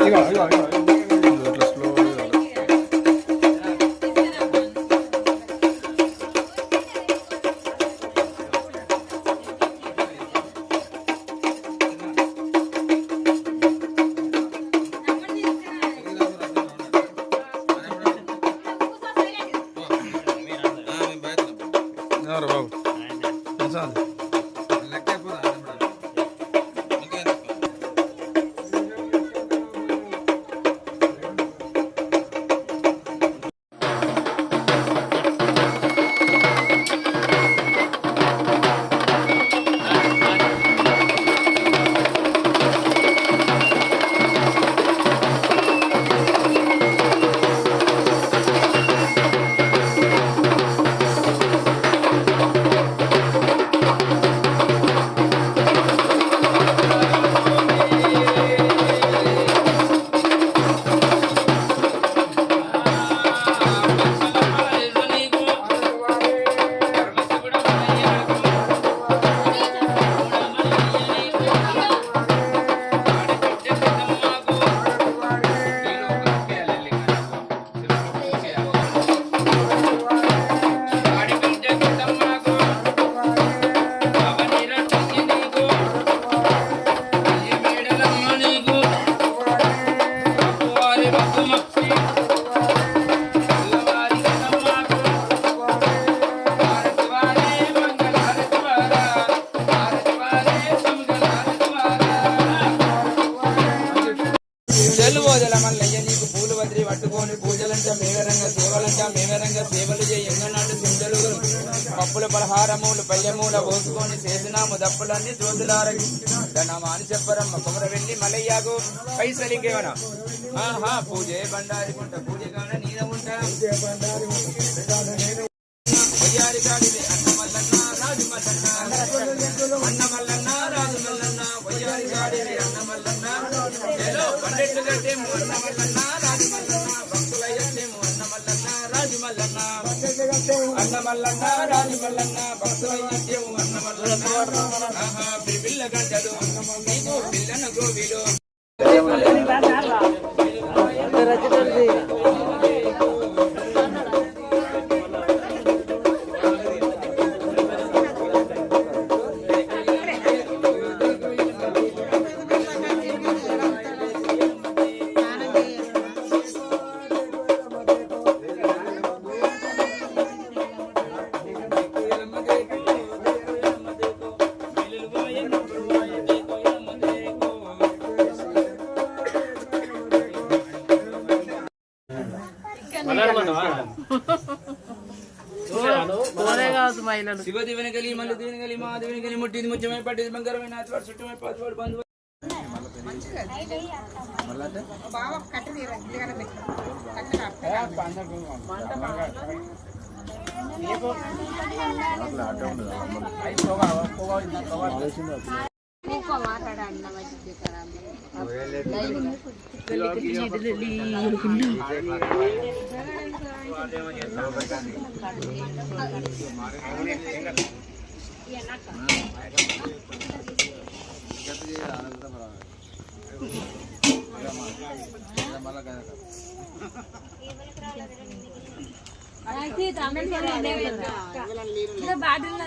సేవలు ఎంగనాడు సింధలు పప్పుల పలహారములు పల్లెమూల పోసుకొని చేసినాము దప్పులన్నీ జోతులారగి ధనమాని చెప్పరమ్మ కొమర వెళ్ళి మలయ్యాగు పైసలికేమనా ఆహా పూజే బండారి గుంట పూజ గాన నీద ఉంటా అన్న మల్లన్న రాజు మల్లన్న అన్న మల్లన్న రాజు మల్లన్న వయ్యారి గాడిని అన్న మల్లన్న పండెట్లు కట్టేము అన్న మల్లన్న రాజు మల్లన్న భక్తులయ్యేమో అన్న మల్లన్న రాజు మల్లన్న అన్న మల్లన్న రాజు మల్లన్న భక్తులయ్యేమో అన్న మల్లన్న ఆహా పిల్ల గంటలు నీకు పిల్లన గోవిలు శివ దీవెన గలి మల్లి దీవెన గలి మా దీవెన గలి ముట్టిది ముత్యమై పట్టిది బంగారమైన అతవాడు చుట్టమై పాతవాడు బంధువు బాటిల్